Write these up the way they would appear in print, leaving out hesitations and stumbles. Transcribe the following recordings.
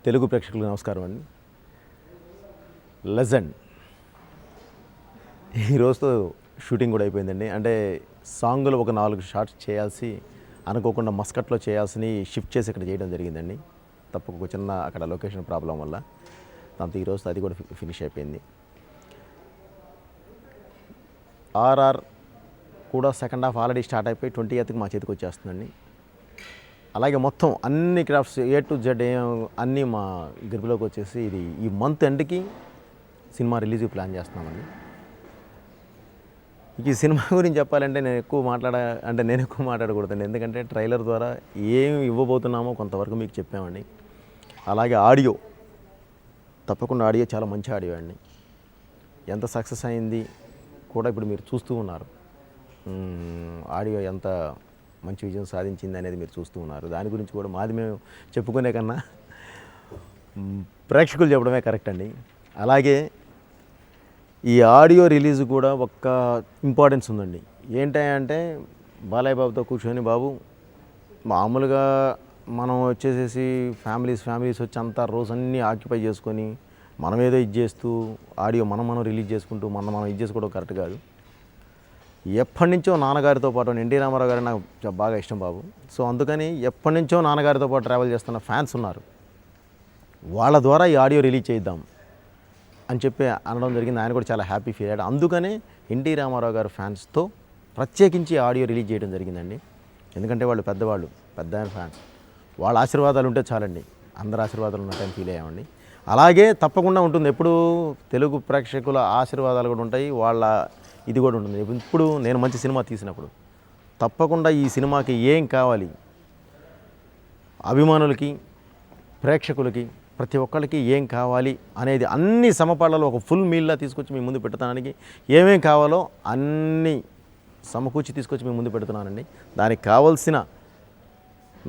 తెలుగు ప్రేక్షకులకు నమస్కారం అండి. లెజెండ్ ఈరోజుతో షూటింగ్ కూడా అయిపోయిందండి. అంటే సాంగులు ఒక 4 షాట్స్ చేయాల్సి అనుకోకుండా మస్కట్లో చేయాల్సినవి షిఫ్ట్ చేసి ఇక్కడ చేయడం జరిగిందండి. తప్పక చిన్న అక్కడ లొకేషన్ ప్రాబ్లం వల్ల దాంతో ఈరోజు అది కూడా ఫినిష్ అయిపోయింది. ఆర్ఆర్ కూడా సెకండ్ హాఫ్ ఆల్రెడీ స్టార్ట్ అయిపోయి 20th మా చేతికి వచ్చేస్తుందండి. అలాగే మొత్తం అన్ని క్రాఫ్ట్స్ A to Z అన్నీ మా గ్రిప్లోకి వచ్చేసి ఇది ఈ మంత్ ఎండ్కి సినిమా రిలీజ్ ప్లాన్ చేస్తున్నామండి. ఈ సినిమా గురించి చెప్పాలంటే నేను ఎక్కువ మాట్లాడకూడదండి. ఎందుకంటే ట్రైలర్ ద్వారా ఏమి ఇవ్వబోతున్నామో కొంతవరకు మీకు చెప్పామండి. అలాగే ఆడియో తప్పకుండా ఆడియో చాలా మంచి ఆడియో అండి. ఎంత సక్సెస్ అయింది కూడా ఇప్పుడు మీరు చూస్తూ ఉన్నారు. ఆడియో ఎంత మంచి విజయం సాధించింది అనేది మీరు చూస్తూ ఉన్నారు. దాని గురించి కూడా మాది మేము చెప్పుకునే కన్నా ప్రేక్షకులు చెప్పడమే కరెక్ట్ అండి. అలాగే ఈ ఆడియో రిలీజ్ కూడా ఒక్క ఇంపార్టెన్స్ ఉందండి. ఏంటంటే బాలయ్య బాబుతో కూర్చొని బాబు మామూలుగా మనం వచ్చేసేసి ఫ్యామిలీస్ వచ్చి అంతా రోజన్నీ ఆక్యుపై చేసుకొని మనం ఏదో ఇది చేస్తూ ఆడియో మనం రిలీజ్ చేసుకుంటూ మనం ఇది చేసుకోవడం కరెక్ట్ కాదు. ఎప్పటి నుంచో నాన్నగారితో పాటు ఎన్టీ రామారావు గారు నాకు బాగా ఇష్టం బాబు. సో అందుకని ఎప్పటి నుంచో నాన్నగారితో పాటు ట్రావెల్ చేస్తున్న ఫ్యాన్స్ ఉన్నారు. వాళ్ళ ద్వారా ఈ ఆడియో రిలీజ్ చేద్దాం అని చెప్పి అనడం జరిగింది. ఆయన కూడా చాలా హ్యాపీ ఫీల్ అయ్యాడు. అందుకనే ఎన్టీ రామారావు గారు ఫ్యాన్స్తో ప్రత్యేకించి ఆడియో రిలీజ్ చేయడం జరిగిందండి. ఎందుకంటే వాళ్ళు పెద్ద ఫ్యాన్స్, వాళ్ళ ఆశీర్వాదాలు ఉంటే చాలండి. అందరి ఆశీర్వాదాలు ఉన్నట్టని ఫీల్ అయ్యామండి. అలాగే తప్పకుండా ఉంటుంది, ఎప్పుడు తెలుగు ప్రేక్షకుల ఆశీర్వాదాలు కూడా ఉంటాయి, వాళ్ళ ఇది కూడా ఉంటుంది. ఇప్పుడు నేను మంచి సినిమా తీసినప్పుడు తప్పకుండా ఈ సినిమాకి ఏం కావాలి, అభిమానులకి ప్రేక్షకులకి ప్రతి ఒక్కరికి ఏం కావాలి అనేది అన్ని సమపాళ్ళలో ఒక ఫుల్ మీల్లా తీసుకొచ్చి మీ ముందు పెడతానికి ఏమేం కావాలో అన్నీ సమకూర్చి తీసుకొచ్చి మీ ముందు పెడుతున్నానండి. దానికి కావాల్సిన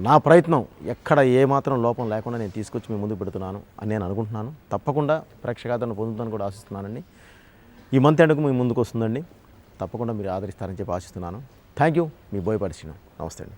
నా ప్రయత్నం ఎక్కడ ఏమాత్రం లోపం లేకుండా నేను తీసుకొచ్చి మీ ముందు పెడుతున్నాను అని నేను అనుకుంటున్నాను. తప్పకుండా ప్రేక్షకాదరణ పొందుతాను కూడా ఆశిస్తున్నానండి. ఈ మంత్ ఎండ్కు మీ ముందుకు వస్తుందండి. తప్పకుండా మీరు ఆదరిస్తారని చెప్పి ఆశిస్తున్నాను. Thank you. మీ బోయపాటి శ్రీను. నమస్తే అండి.